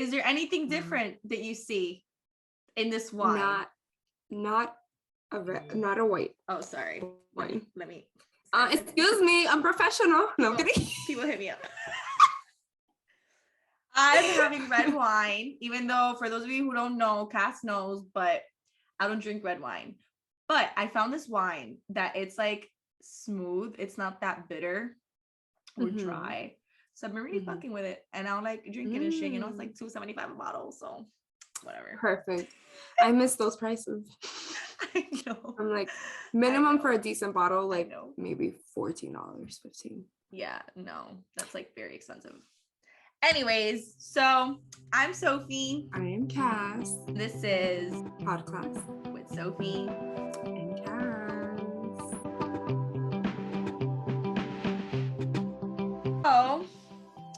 Is there anything different that you see in this wine? Not a white. Oh, sorry. Wine. Let me. Excuse me, I'm professional. No, people hit me up. I'm having red wine, even though for those of you who don't know, Cass knows, but I don't drink red wine. But I found this wine that it's like smooth. It's not that bitter or dry. So I've been really fucking with it. And I'll like drink it and shit. You know, it's like $2.75 a bottle. So whatever. Perfect. I miss those prices. I know. I'm like minimum for a decent bottle, like maybe $14, $15. Yeah, no, that's like very expensive. Anyways, so I'm Sophie. I am Cass. This is Podclass with Sophie and Cass. Oh,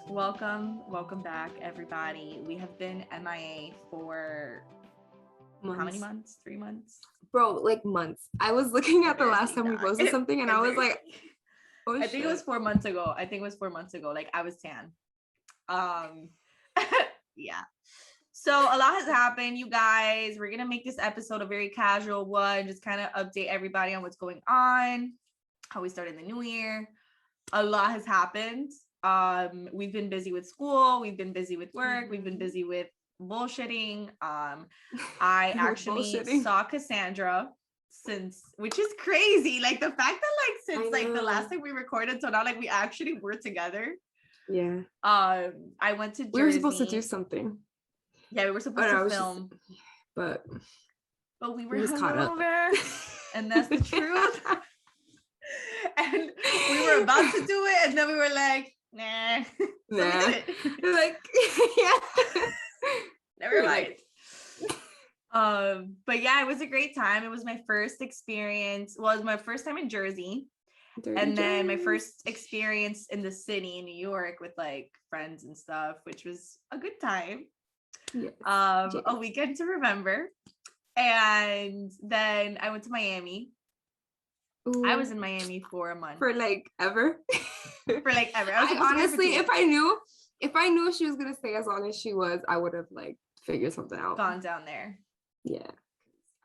welcome back, everybody. We have been MIA for months. How many months? 3 months? Bro, like months. I was looking at the last time we posted something and I was like, oh, I think it was 4 months ago. Like I was tan. Yeah. So a lot has happened, you guys. We're gonna make this episode a very casual one, just kind of update everybody on what's going on, how we started the new year. A lot has happened. We've been busy with school, we've been busy with work, we've been busy with bullshitting. I actually saw Cassandra which is crazy. Like the fact that since the last time we recorded till now, like we actually were together. Yeah. I went to Jersey. We were supposed to do something. Yeah, we were supposed to film. But we were hungover, and that's the truth. And we were about to do it, and then we were like, nah. So we did it. Like, yeah. Never mind. But yeah, it was a great time. It was my first experience. Well, it was my first time in Jersey. Then my first experience in the city in New York with like friends and stuff, which was a good time. Yes. A weekend to remember. And then I went to Miami. Ooh. I was in Miami for a month. For like ever. I honestly, if I knew she was gonna stay as long as she was, I would have like figured something out. Gone down there. Yeah.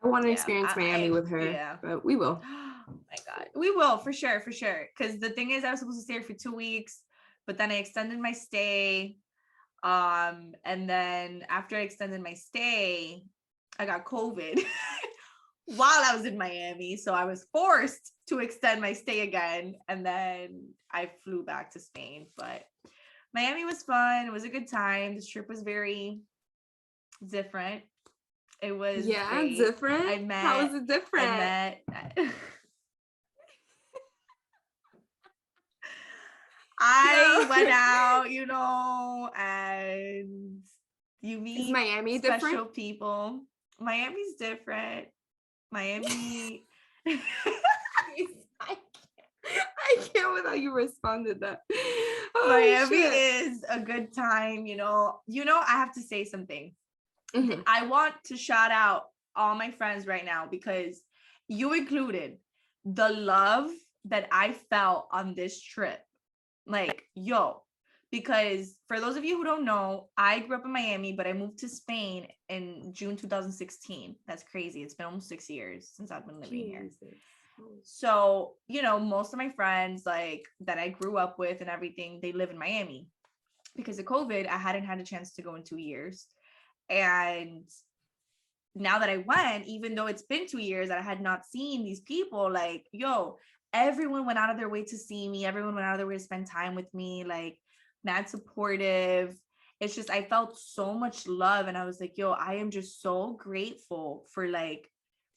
I want to experience Miami with her, but we will. Oh my God. We will, for sure. Because the thing is, I was supposed to stay here for 2 weeks, but then I extended my stay. And then after I extended my stay, I got COVID while I was in Miami. So I was forced to extend my stay again. And then I flew back to Spain. But Miami was fun. It was a good time. This trip was very different. It was great. Different. How was it different? I went out, and you meet Is Miami special different? people. Miami's different. Miami. I can't without you responded that. Oh, Miami is a good time. I have to say something. Mm-hmm. I want to shout out all my friends right now because you included the love that I felt on this trip. Like, because for those of you who don't know, I grew up in Miami, but I moved to Spain in June 2016. That's crazy. It's been almost 6 years since I've been living here. So, most of my friends like that I grew up with and everything, they live in Miami. Because of COVID, I hadn't had a chance to go in 2 years. And now that I went, even though it's been 2 years that I had not seen these people, like, everyone went out of their way to see me. Everyone went out of their way to spend time with me, like, mad supportive. It's just, I felt so much love. And I was like, I am just so grateful for, like,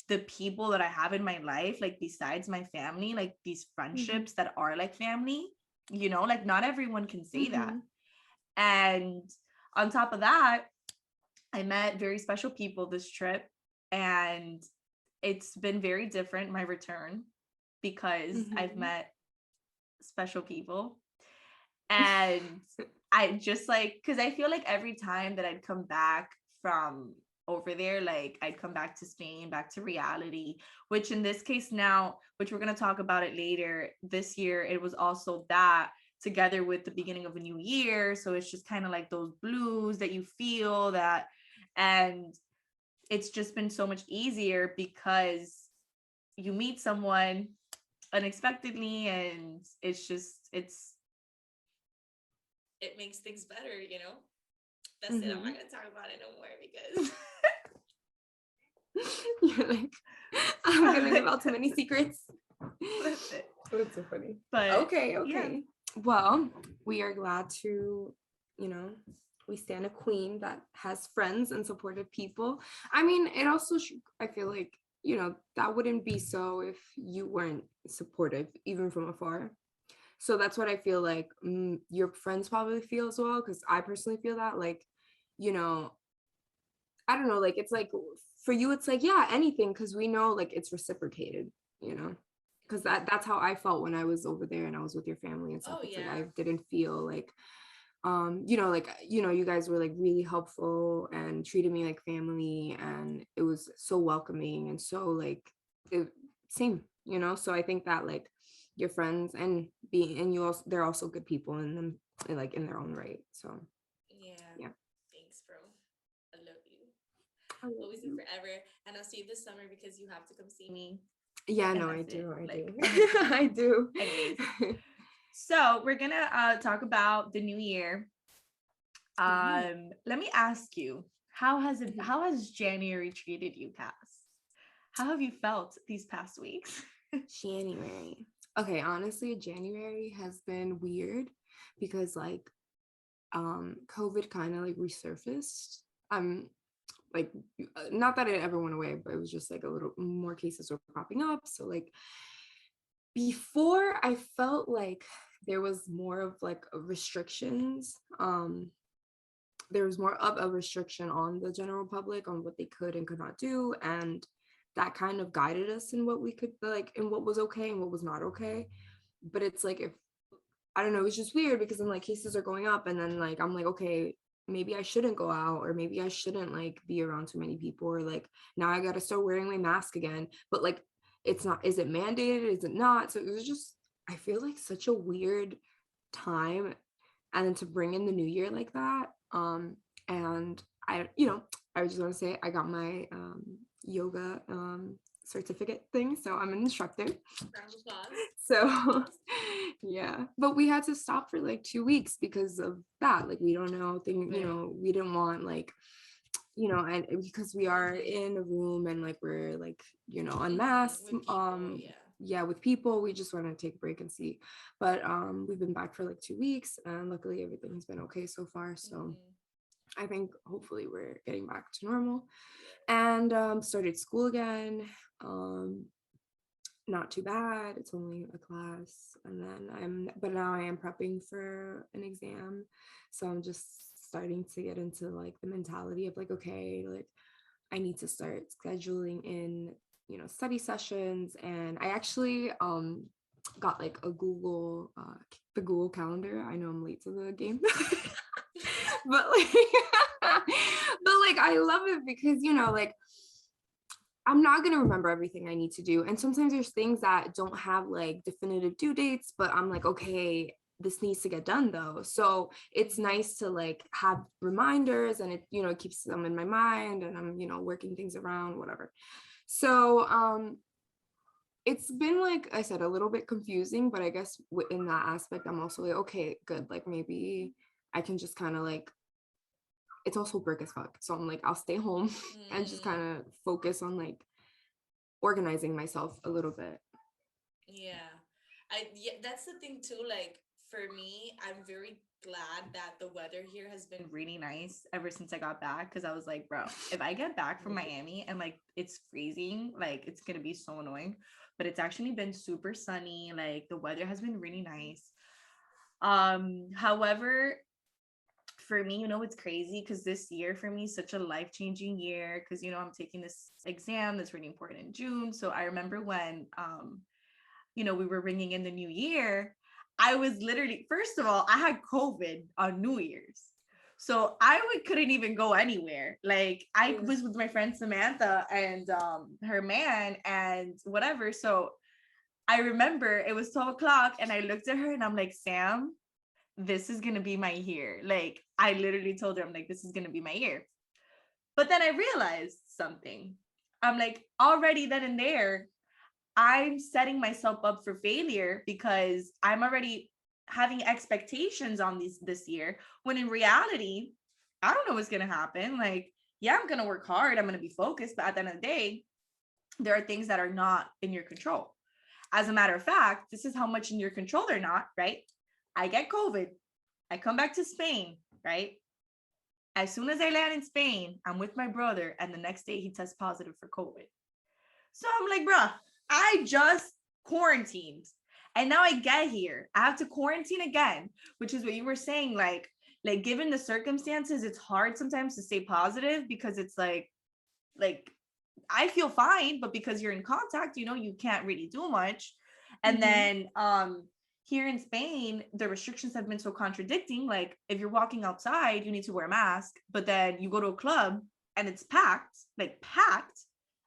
the people that I have in my life, like, besides my family, like, these friendships that are like family, like, not everyone can say that. And on top of that, I met very special people this trip, and it's been very different, my return, because I've met special people. And I just because I feel like every time that I'd come back from over there, like I'd come back to Spain, back to reality, which in this case now, which we're going to talk about it later, this year, it was also that together with the beginning of a new year. So it's just kind of like those blues that you feel that, and it's just been so much easier because you meet someone unexpectedly, and it makes things better, you know. That's it. I'm not gonna talk about it no more because you're like, I'm gonna give out too many secrets. that's it. That's so funny. But okay. Yeah. Well, we are glad to, we stand a queen that has friends and supportive people. I mean, it also I feel like, that wouldn't be so if you weren't supportive, even from afar. So that's what I feel like your friends probably feel as well, because I personally feel that, like, I don't know, like, it's like for you it's like, yeah, anything, because we know like it's reciprocated, because that's how I felt when I was over there and I was with your family and stuff. It's like I didn't feel like you guys were like really helpful and treated me like family, and it was so welcoming and so like same, so I think that like your friends and you also, they're also good people in them, like in their own right. So yeah. Thanks, bro. I love you. Always and forever. And I'll see you this summer because you have to come see me. Yeah, no, I do. I do. Anyways, so we're gonna talk about the new year. Let me ask you, how has January treated you, Cass? How have you felt these past weeks? January. Okay, honestly, January has been weird because like COVID kind of like resurfaced. Like, not that it ever went away, but it was just like a little more cases were popping up. So like before, I felt like there was more of like restrictions. There was more of a restriction on the general public on what they could and could not do, and that kind of guided us in what we could like and what was okay and what was not okay. But it's like, if I don't know, it's just weird because then like cases are going up, and then like I'm like, okay, maybe I shouldn't go out, or maybe I shouldn't like be around too many people, or like now I got to start wearing my mask again. But like, it's not, is it mandated, is it not? So it was just, I feel like such a weird time, and then to bring in the new year like that. And I just want to say I got my yoga certificate thing, so I'm an instructor. So yeah, but we had to stop for like 2 weeks because of that. Like, we don't know we didn't want like, and because we are in a room and like we're like, unmasked with people, with people, we just want to take a break and see. But we've been back for like 2 weeks, and luckily everything's been okay so far. So I think hopefully we're getting back to normal, and started school again. Not too bad. It's only a class, and then but now I am prepping for an exam. So I'm just starting to get into like the mentality of like, okay, like I need to start scheduling in, study sessions. And I actually got like a the Google Calendar. I know I'm late to the game. but like I love it because, like I'm not going to remember everything I need to do. And sometimes there's things that don't have like definitive due dates, but I'm like, okay, this needs to get done though. So it's nice to like have reminders, and it, it keeps them in my mind, and I'm, working things around, whatever. So it's been, like I said, a little bit confusing, but I guess in that aspect, I'm also like, okay, good. Like maybe I can just kind of like, it's also brick as fuck. So I'm like, I'll stay home and just kind of focus on like organizing myself a little bit. Yeah, that's the thing too. Like for me, I'm very glad that the weather here has been really nice ever since I got back. Because I was like, bro, if I get back from Miami and like it's freezing, like it's gonna be so annoying. But it's actually been super sunny. Like the weather has been really nice. However, for me, it's crazy because this year for me is such a life-changing year, because I'm taking this exam that's really important in June. So I remember when we were ringing in the new year, I was literally, first of all, I had COVID on New Year's, so couldn't even go anywhere. Like I was with my friend Samantha and her man and whatever. So I remember it was 12 o'clock and I looked at her and I'm like, Sam, this is going to be my year. Like, I literally told her, I'm like, this is going to be my year. But then I realized something. I'm like, already then and there, I'm setting myself up for failure because I'm already having expectations on this year, when in reality, I don't know what's going to happen. Like, yeah, I'm going to work hard. I'm going to be focused. But at the end of the day, there are things that are not in your control. As a matter of fact, this is how much in your control they're not, right? I get COVID. I come back to Spain, right? As soon as I land in Spain, I'm with my brother, and the next day he tests positive for COVID. So I'm like, bruh, I just quarantined. And now I get here. I have to quarantine again, which is what you were saying. Like given the circumstances, it's hard sometimes to stay positive because it's like I feel fine, but because you're in contact, you can't really do much. And then here in Spain, the restrictions have been so contradicting. Like, if you're walking outside, you need to wear a mask, but then you go to a club and it's packed,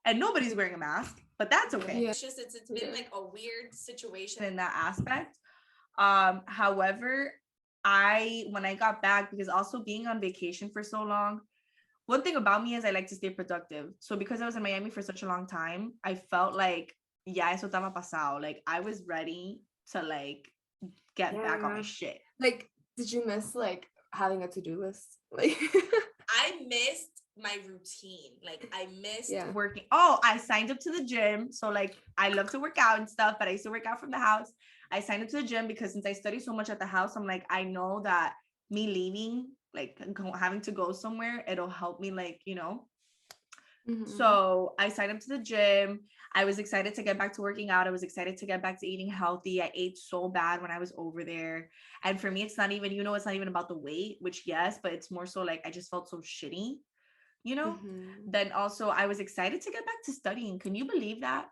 and nobody's wearing a mask, but that's okay. Yeah. It's been like a weird situation in that aspect. However, when I got back, because also being on vacation for so long, one thing about me is I like to stay productive. So because I was in Miami for such a long time, I felt like, yeah, eso estaba pasado. Like, I was ready to like get back on my shit. Like, did you miss like having a to-do list? Like, I missed my routine. Like, I missed working. Oh, I signed up to the gym. So like, I love to work out and stuff, but I used to work out from the house. I signed up to the gym because since I study so much at the house, I'm like, I know that me leaving, like having to go somewhere, it'll help me, like, So I signed up to the gym. I was excited to get back to working out. I was excited to get back to eating healthy. I ate so bad when I was over there. And for me, it's not even, it's not even about the weight, which yes, but it's more so like, I just felt so shitty, Then also I was excited to get back to studying. Can you believe that?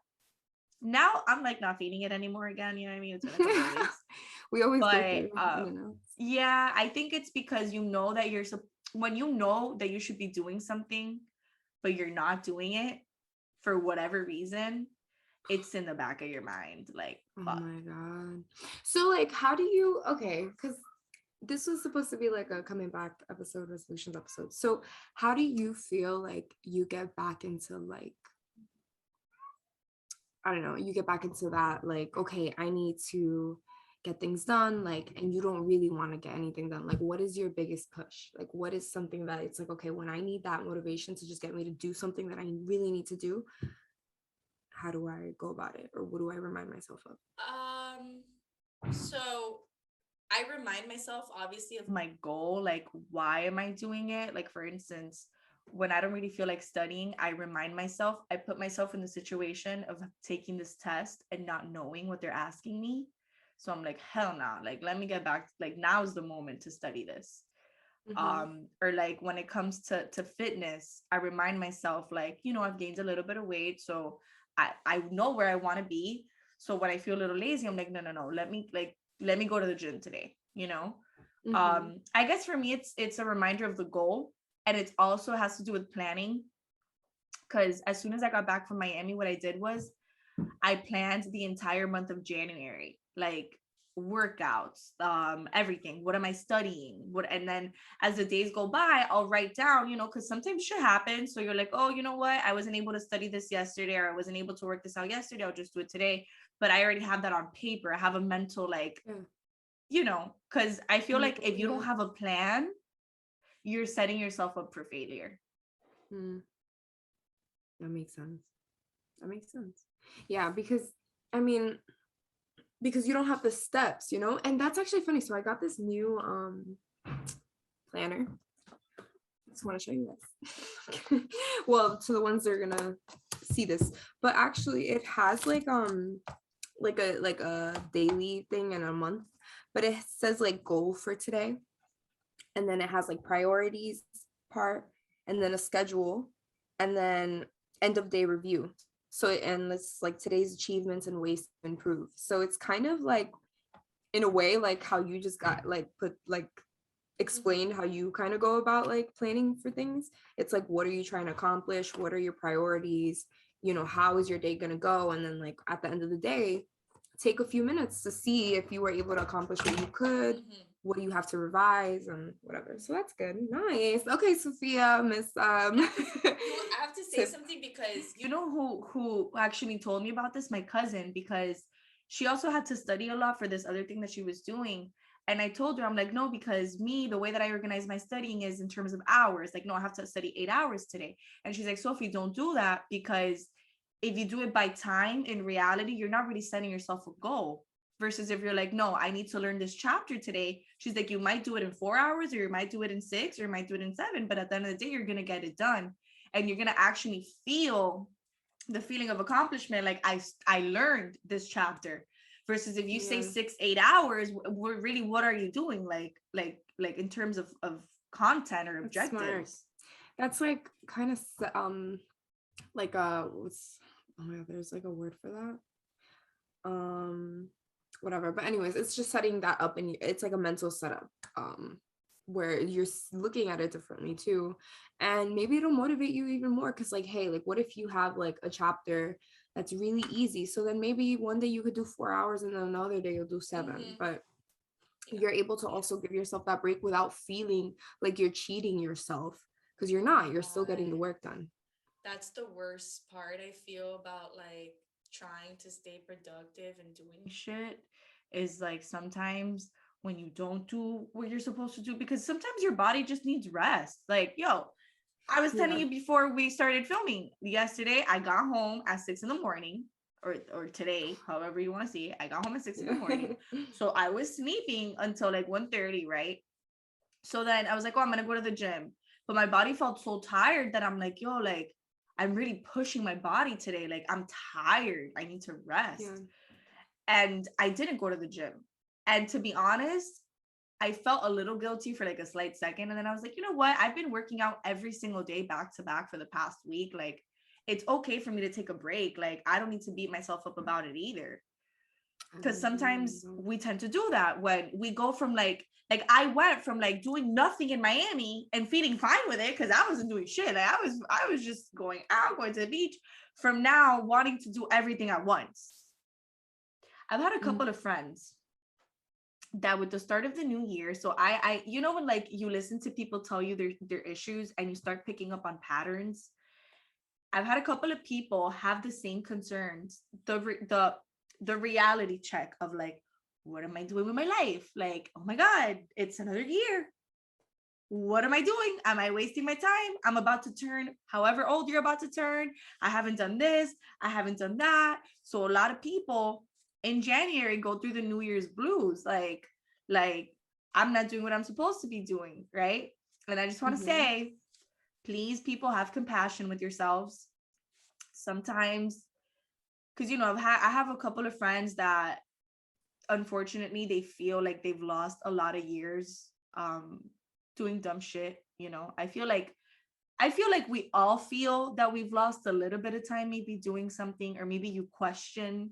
Now I'm like not feeling it anymore again. You know what I mean? It's been a couple of weeks. We always go through, yeah, I think it's because that when you know that you should be doing something, but you're not doing it for whatever reason, it's in the back of your mind. Like, fuck. Oh my God. So like, how do you, okay, because this was supposed to be like a coming back episode, resolutions episode. So how do you feel like you get back into like, I don't know, you get back into that, like, okay, I need to get things done, like, and you don't really want to get anything done. Like, what is your biggest push? Like, what is something that it's like, okay, when I need that motivation to just get me to do something that I really need to do, how do I go about it? Or what do I remind myself of? So I remind myself, obviously, of my goal. Like, why am I doing it? Like, for instance, when I don't really feel like studying, I remind myself, I put myself in the situation of taking this test and not knowing what they're asking me. So I'm like, hell nah, like, let me get back. Like, now's the moment to study this. Or like when it comes to fitness, I remind myself, like, I've gained a little bit of weight. So I know where I want to be. So when I feel a little lazy, I'm like, no, let me go to the gym today, I guess for me, it's a reminder of the goal. And it also has to do with planning, because as soon as I got back from Miami, what I did was I planned the entire month of January, like workouts, everything. What am I studying? And then as the days go by, I'll write down, because sometimes shit happens. So you're like, oh, you know what? I wasn't able to study this yesterday, or I wasn't able to work this out yesterday. I'll just do it today. But I already have that on paper. I have a mental, like, because I feel like if you don't have a plan, you're setting yourself up for failure. That makes sense. Yeah, because because you don't have the steps, and that's actually funny. So I got this new planner. I just want to show you guys. Well, to the ones that are gonna see this, but actually it has like a daily thing and a month, but it says like goal for today. And then it has like priorities part, and then a schedule, and then end of day review. So, and it's like today's achievements and ways to improve. So it's kind of like, in a way, like how you just got like explained how you kind of go about like planning for things. It's like, what are you trying to accomplish? What are your priorities? How is your day going to go? And then like at the end of the day, take a few minutes to see if you were able to accomplish what you could, what you have to revise and whatever. So that's good. Nice. Okay, Sophia, Miss I have to say something because you know who actually told me about this? My cousin, because she also had to study a lot for this other thing that she was doing. And I told her, I'm like, no, because me, the way that I organize my studying is in terms of hours. Like, no, I have to study 8 hours today. And she's like, Sophie, don't do that, because if you do it by time, in reality, you're not really setting yourself a goal. Versus if you're like, no, I need to learn this chapter today. She's like, you might do it in 4 hours, or you might do it in 6, or you might do it in 7. But at the end of the day, you're going to get it done. And you're going to actually feel the feeling of accomplishment. Like, I learned this chapter. Versus if you say 6-8 hours, really, what are you doing? Like in terms of content or objectives. That's like kind of like what's, oh my god, there's like a word for that. Whatever, but anyways, it's just setting that up, and it's like a mental setup where you're looking at it differently too, and maybe it'll motivate you even more, because like, hey, like what if you have like a chapter that's really easy, so then maybe one day you could do 4 hours and then another day you'll do 7. But you're able to also give yourself that break without feeling like you're cheating yourself, because you're still getting the work done. That's the worst part, I feel, about like trying to stay productive and doing shit, is like sometimes when you don't do what you're supposed to do, because sometimes your body just needs rest. Like, yo, I was telling you before we started filming, yesterday I got home at 6 in the morning, or today, however you want to see it. I got home at 6 in the morning. So I was sleeping until like 1:30, right? So then I was like, oh, I'm gonna go to the gym. But my body felt so tired that I'm like, yo, like I'm really pushing my body today. Like, I'm tired. I need to rest. And I didn't go to the gym. And to be honest, I felt a little guilty for like a slight second. And then I was like, you know what? I've been working out every single day back to back for the past week. Like, it's okay for me to take a break. Like, I don't need to beat myself up about it either. Because sometimes we tend to do that when we go from like I went from like doing nothing in Miami and feeling fine with it because I wasn't doing shit. Like, I was just going out, going to the beach, from now wanting to do everything at once. I've had a couple of friends that with the start of the new year, so I you know when like you listen to people tell you their issues and you start picking up on patterns. I've had a couple of people have the same concerns. The reality check of like, what am I doing with my life? Like, oh my God, it's another year. What am I doing? Am I wasting my time? I'm about to turn however old you're about to turn. I haven't done this. I haven't done that. So a lot of people in January go through the New Year's blues. Like I'm not doing what I'm supposed to be doing. Right. And I just want to say, please, people, have compassion with yourselves. Sometimes, because, you know, I have a couple of friends that unfortunately they feel like they've lost a lot of years doing dumb shit. You know, I feel like we all feel that we've lost a little bit of time maybe doing something, or maybe you question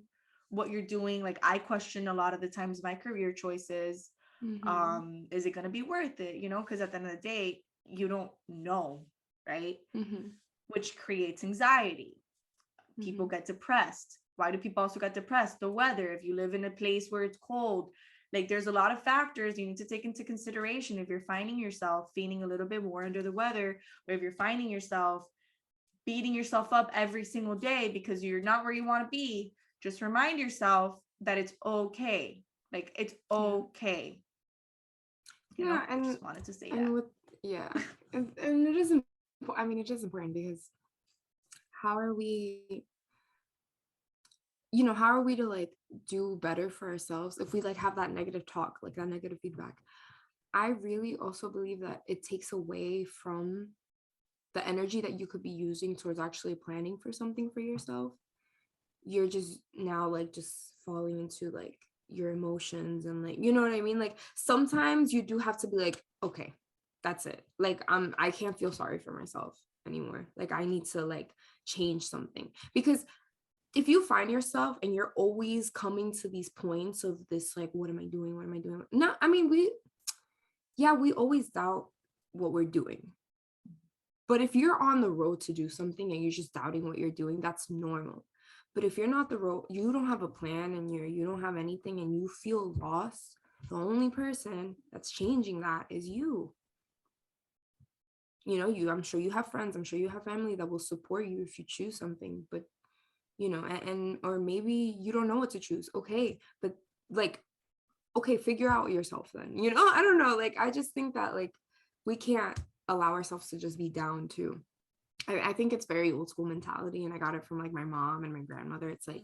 what you're doing. Like, I question a lot of the times my career choices. Is it going to be worth it? You know, because at the end of the day, you don't know, right? Which creates anxiety. People get depressed. Why do people also get depressed? The weather. If you live in a place where it's cold, like there's a lot of factors you need to take into consideration. If you're finding yourself feeling a little bit more under the weather, or if you're finding yourself beating yourself up every single day because you're not where you want to be, just remind yourself that it's okay. Like, it's okay. You know, and I just wanted to say that. And it is, I mean, it is important, because how are we, you know, how are we to like do better for ourselves if we like have that negative talk, like that negative feedback? I really also believe that it takes away from the energy that you could be using towards actually planning for something for yourself. You're just now like just falling into like your emotions, and like, you know what I mean? Like, sometimes you do have to be like, okay, that's it. Like, I can't feel sorry for myself anymore. Like, I need to like change something. Because if you find yourself and you're always coming to these points of this, like, what am I doing? What am I doing? No, I mean, we always doubt what we're doing. But if you're on the road to do something and you're just doubting what you're doing, that's normal. But if you're not the road, you don't have a plan, and you don't have anything, and you feel lost, The only person that's changing that is you. You know, I'm sure you have friends, I'm sure you have family that will support you if you choose something, but you know, and or maybe you don't know what to choose. Okay, but like, okay, figure out yourself then. You know, I don't know. Like, I just think that like we can't allow ourselves to just be down too. I think it's very old school mentality, and I got it from like my mom and my grandmother. It's like,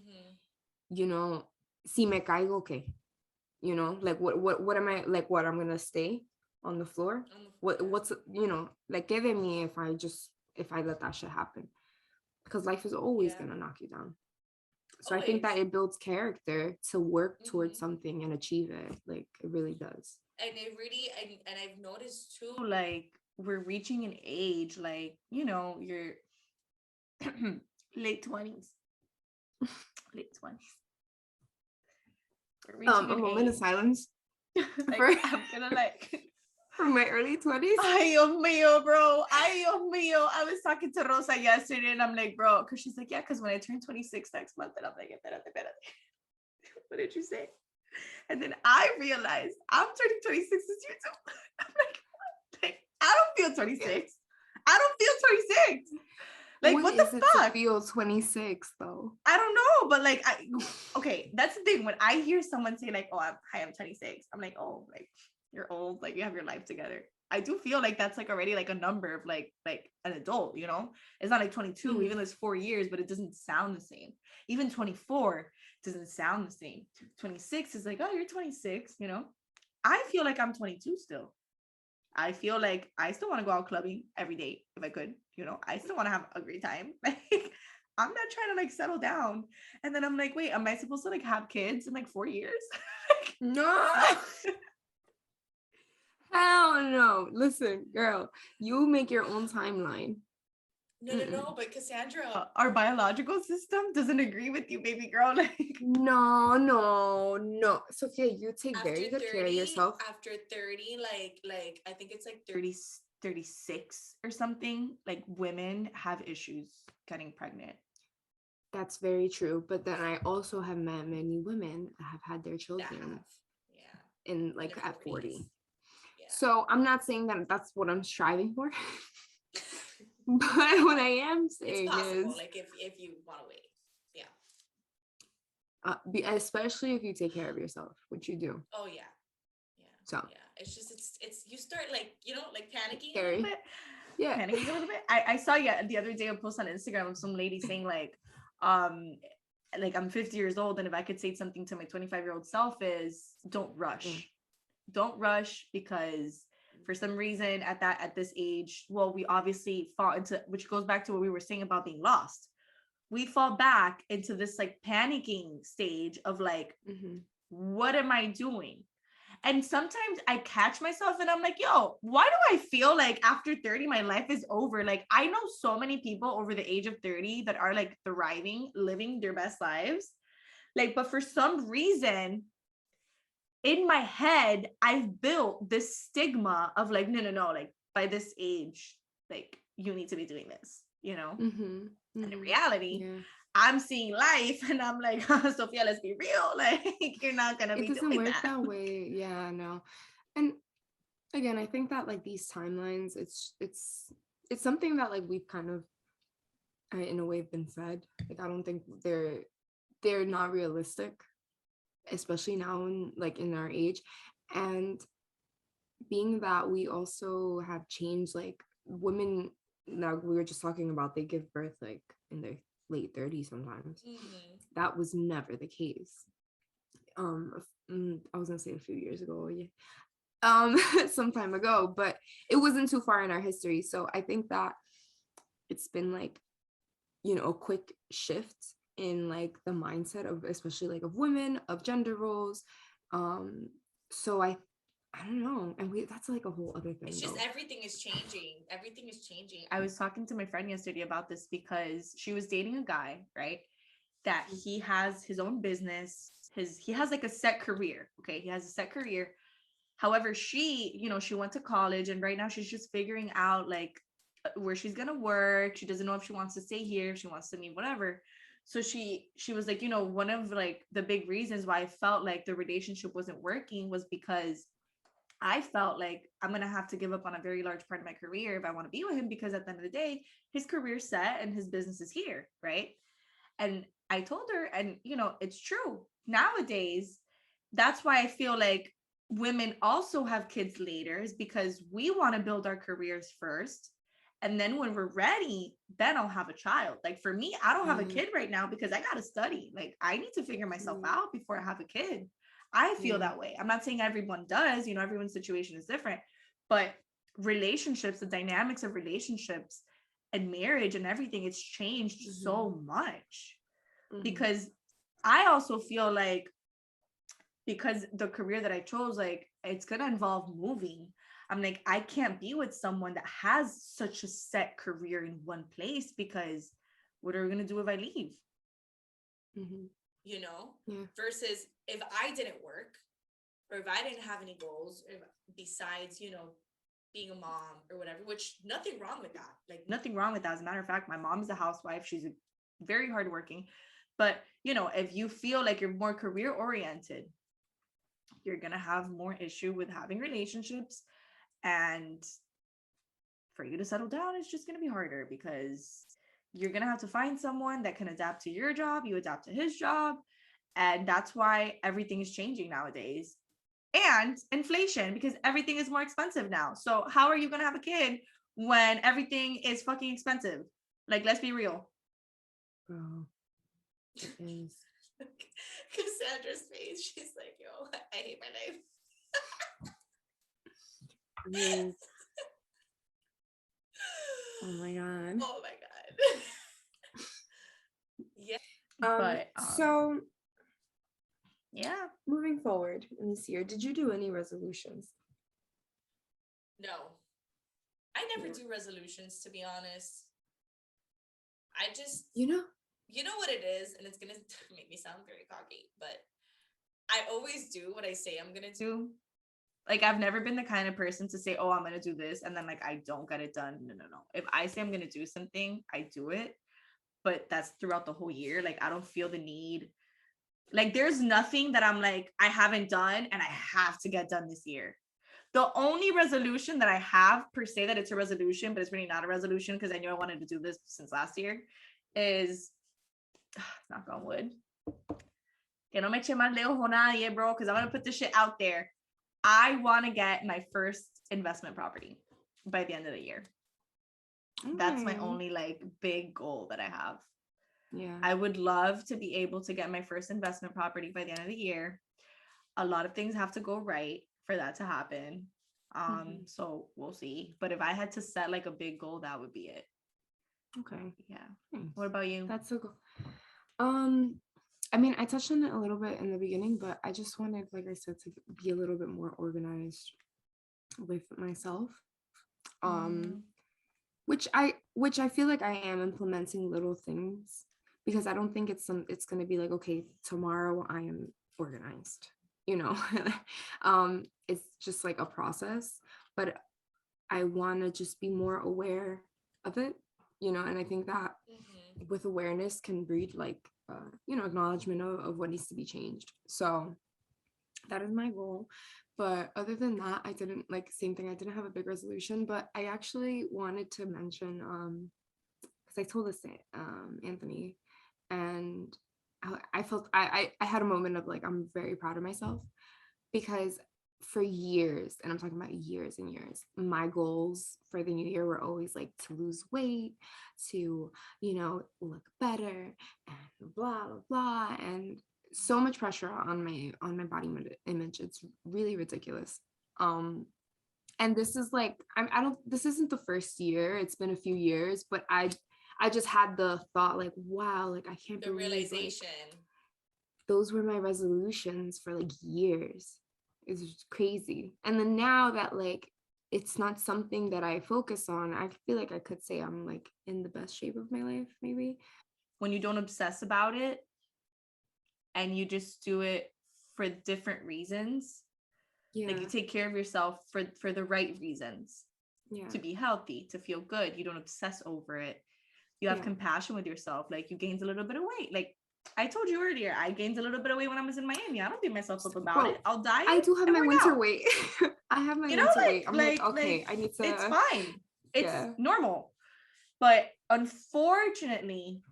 you know, si me caigo, okay, you know, like what am I, like, what, I'm gonna stay on the floor? What's, you know, like, give me if I let that shit happen, because life is always gonna knock you down. So always. I think that it builds character to work towards something and achieve it. Like, it really does. And it really, and I've noticed too, like, we're reaching an age, like, you know, you're late 20s. Late 20s. A moment of silence. Like, I'm gonna like from my early 20s. Ay, Dios mío, bro. Ay, Dios mío. I was talking to Rosa yesterday and I'm like, bro, because she's like, yeah, because when I turn 26 next month, and I'm like, espérate. What did you say? And then I realized I'm turning 26 this year too. I'm like, what? Like, I don't feel 26. I don't feel 26. Like, what the fuck? To feel 26 though? I don't know, but like, okay, that's the thing. When I hear someone say like, oh, I'm 26, I'm like, oh, like, you're old, like, you have your life together. I do feel like that's like already like a number of like an adult, you know? It's not like 22, even though it's 4 years, but it doesn't sound the same. Even 24 doesn't sound the same. 26 is like, oh, you're 26, you know? I feel like I'm 22 still. I feel like I still want to go out clubbing every day if I could, you know? I still want to have a great time. Like, I'm not trying to like settle down. And then I'm like, wait, am I supposed to like have kids in like 4 years? No. Hell no. Listen, girl, you make your own timeline. No, but Cassandra, our biological system doesn't agree with you, baby girl. Like, no. Sophia, you take very good 30, care of yourself. After 30, like I think it's like 30, 36 or something, like, women have issues getting pregnant. That's very true. But then I also have met many women that have had their children in like at 40. So I'm not saying that that's what I'm striving for. But what I am saying it's possible, is, like, if you want to wait, especially if you take care of yourself, which you do. Oh yeah. So it's just it's you start like, you know, like panicking Scary. a little bit. Yeah, panicking a little bit. I saw the other day a post on Instagram of some lady saying like I'm 50 years old, and if I could say something to my 25-year-old self is don't rush. Don't rush, because for some reason at this age, well, we obviously fall into, which goes back to what we were saying about being lost. We fall back into this like panicking stage of like, what am I doing? And sometimes I catch myself and I'm like, yo, why do I feel like after 30, my life is over? Like, I know so many people over the age of 30 that are like thriving, living their best lives. Like, but for some reason, in my head, I've built this stigma of like, no, like, by this age, like, you need to be doing this, you know? And in reality, I'm seeing life and I'm like, Sophia, let's be real. Like, you're not going to be doing that. It doesn't work that way. Yeah, no. And again, I think that like these timelines, it's something that like we've kind of, in a way, been fed. Like, I don't think they're not realistic, especially now in our age. And being that we also have changed, like, women, now we were just talking about, they give birth like in their late 30s sometimes. That was never the case. I was gonna say a few years ago, some time ago, but it wasn't too far in our history. So I think that it's been like, you know, a quick shift in like the mindset of, especially like of women, of gender roles. So I don't know, and that's like a whole other thing. It's just everything is changing. I was talking to my friend yesterday about this because she was dating a guy, right, that he has his own business, he has like a set career. Okay, he has a set career. However, she, you know, she went to college, and right now she's just figuring out like where she's gonna work. She doesn't know if she wants to stay here, if she wants to leave, whatever. So she was like, you know, one of like the big reasons why I felt like the relationship wasn't working was because I felt like I'm going to have to give up on a very large part of my career if I want to be with him, because at the end of the day, his career's set and his business is here, right? And I told her, and you know, it's true. Nowadays, that's why I feel like women also have kids later, is because we want to build our careers first. And then when we're ready, then I'll have a child. Like for me, I don't have a kid right now because I got to study. Like I need to figure myself out before I have a kid. I feel that way. I'm not saying everyone does, you know, everyone's situation is different, but relationships, the dynamics of relationships and marriage and everything, it's changed so much. Because I also feel like, because the career that I chose, like it's going to involve moving. I'm like, I can't be with someone that has such a set career in one place, because what are we going to do if I leave? You know, versus if I didn't work, or if I didn't have any goals besides, you know, being a mom or whatever, which nothing wrong with that. Like nothing wrong with that. As a matter of fact, my mom is a housewife. She's very hardworking. But, you know, if you feel like you're more career oriented, you're going to have more issue with having relationships. And for you to settle down, it's just going to be harder, because you're going to have to find someone that can adapt to your job. You adapt to his job. And that's why everything is changing nowadays. And inflation, because everything is more expensive now. So how are you going to have a kid when everything is fucking expensive? Like, let's be real. Oh, it is. Cassandra's face, she's like, yo, I hate my life. Yes. Oh my god. Oh my god. Yeah. But so yeah, moving forward in this year, did you do any resolutions? No, I never do resolutions, to be honest. I just, you know what it is, and it's gonna make me sound very cocky, but I always do what I say I'm gonna do. Like, I've never been the kind of person to say, oh, I'm gonna do this, and then like I don't get it done. No. If I say I'm gonna do something, I do it. But that's throughout the whole year. Like, I don't feel the need. Like, there's nothing that I'm like, I haven't done and I have to get done this year. The only resolution that I have, per se, that it's a resolution, but it's really not a resolution because I knew I wanted to do this since last year, is, knock on wood, que no me eche más lejos a nadie, bro, because I'm going to put this shit out there. I want to get my first investment property by the end of the year. That's my only like big goal that I have. Yeah. I would love to be able to get my first investment property by the end of the year. A lot of things have to go right for that to happen. So we'll see. But if I had to set like a big goal, that would be it. Okay. Yeah. Nice. What about you? That's so cool. I mean, I touched on it a little bit in the beginning, but I just wanted, like I said, to be a little bit more organized with myself. Which I feel like I am implementing little things, because I don't think it's going to be like, okay, tomorrow I am organized, you know. It's just like a process, but I want to just be more aware of it, you know. And I think that with awareness can breed like you know, acknowledgement of what needs to be changed. So that is my goal. But other than that, I didn't, like, same thing, I didn't have a big resolution, but I actually wanted to mention, because I told this to Anthony, and I felt, I had a moment of like, I'm very proud of myself, because for years, and I'm talking about years and years, my goals for the new year were always like to lose weight, to, you know, look better, and blah, blah, blah, and so much pressure on my body image. It's really ridiculous. And this is like, this isn't the first year, it's been a few years, but I just had the thought like, wow, like I can't believe, the realization, like, those were my resolutions for like years. It's crazy. And then now that like it's not something that I focus on, I feel like I could say I'm like in the best shape of my life, maybe. When you don't obsess about it and you just do it for different reasons. Yeah. Like you take care of yourself for the right reasons. Yeah. To be healthy, to feel good. You don't obsess over it. You have compassion with yourself. Like, you gained a little bit of weight. Like, I told you earlier, I gained a little bit of weight when I was in Miami. I don't beat myself up about it. I'll diet. I do have my winter weight. I have my winter weight. I'm like, okay, I need to. It's fine. It's normal. But unfortunately,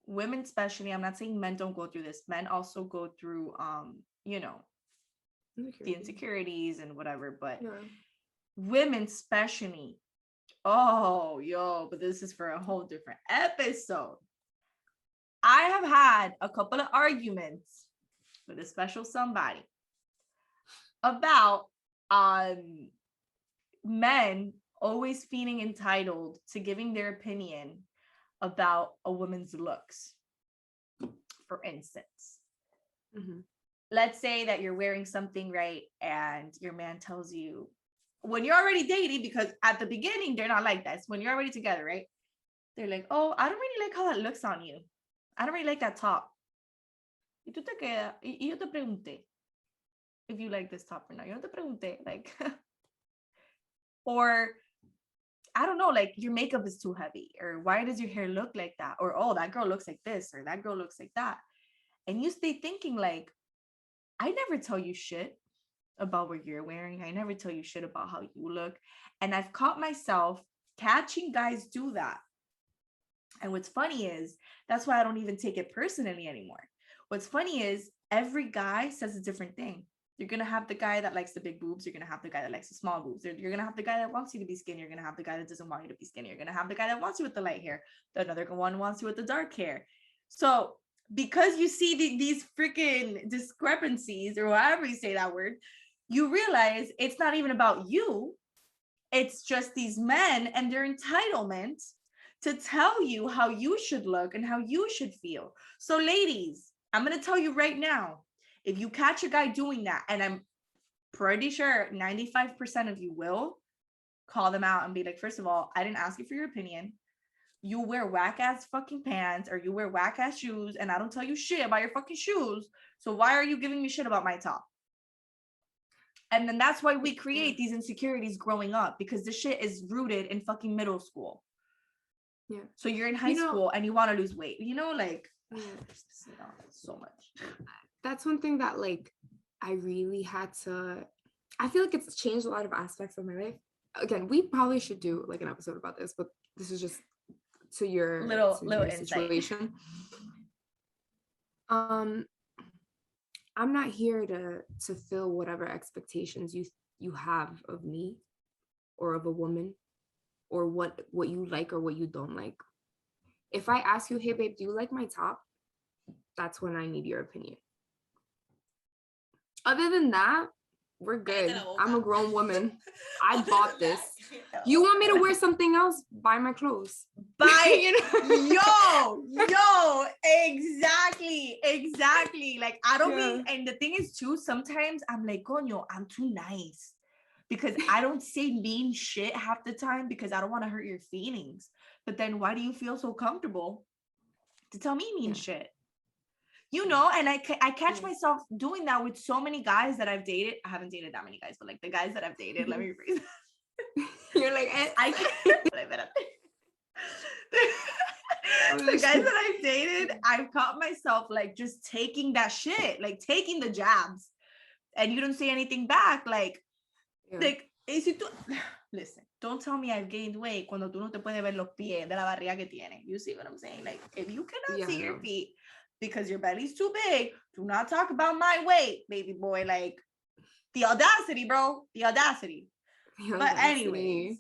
women especially, I'm not saying men don't go through this. Men also go through, you know, the insecurities and whatever. But women especially, but this is for a whole different episode. I have had a couple of arguments with a special somebody about men always feeling entitled to giving their opinion about a woman's looks. For instance, let's say that you're wearing something, right, and your man tells you, when you're already dating, because at the beginning they're not like that. When you're already together, right, they're like, oh, I don't really like how that looks on you. I don't really like that top. Y tú te quedas, y yo te pregunté if you like this top or not. Yo no te pregunté, like, or I don't know, like, your makeup is too heavy, or why does your hair look like that, or oh, that girl looks like this, or that girl looks like that, and you stay thinking like, I never tell you shit about what you're wearing. I never tell you shit about how you look, and I've caught myself catching guys do that. And what's funny is, that's why I don't even take it personally anymore. What's funny is, every guy says a different thing. You're going to have the guy that likes the big boobs. You're going to have the guy that likes the small boobs. You're going to have the guy that wants you to be skinny. You're going to have the guy that doesn't want you to be skinny. You're going to have the guy that wants you with the light hair. Another one wants you with the dark hair. So because you see these freaking discrepancies, or however you say that word, you realize it's not even about you. It's just these men and their entitlement to tell you how you should look and how you should feel. So ladies, I'm going to tell you right now, if you catch a guy doing that, and I'm pretty sure 95% of you will, call them out and be like, first of all, I didn't ask you for your opinion. You wear whack ass fucking pants, or you wear whack ass shoes, and I don't tell you shit about your fucking shoes. So why are you giving me shit about my top? And then that's why we create these insecurities growing up, because this shit is rooted in fucking middle school. Yeah. So you're in high school and you want to lose weight, like, so much. That's one thing that, like, I really had to, I feel like it's changed a lot of aspects of my life. Again, we probably should do like an episode about this, but this is just to your little situation. I'm not here to fill whatever expectations you have of me or of a woman, or what you like or what you don't like. If I ask you, hey babe, do you like my top? That's when I need your opinion. Other than that, we're good. I'm a grown woman. I bought this. You want me to wear something else? Buy my clothes. Yo, exactly. Like, I don't mean, and the thing is too, sometimes I'm like, coño, I'm too nice. Because I don't say mean shit half the time, because I don't want to hurt your feelings. But then why do you feel so comfortable to tell me mean shit? And I catch myself doing that with so many guys that I've dated. I haven't dated that many guys, but like the guys that I've dated, let me rephrase that. You're like, I can't. The guys that I've dated, I've caught myself like just taking that shit, like taking the jabs, and you don't say anything back. Like, listen, don't tell me I've gained weight cuando tú no te puedes ver los pies de la barriga que tiene. You see what I'm saying? Like, if you cannot see your feet because your belly's too big, do not talk about my weight, baby boy. Like, the audacity, bro. The audacity. But anyways,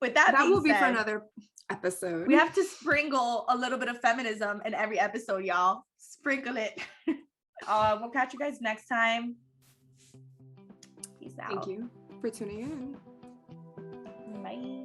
with that will be for another episode. We have to sprinkle a little bit of feminism in every episode, y'all. Sprinkle it. We'll catch you guys next time. Peace out. Thank you for tuning in. Bye.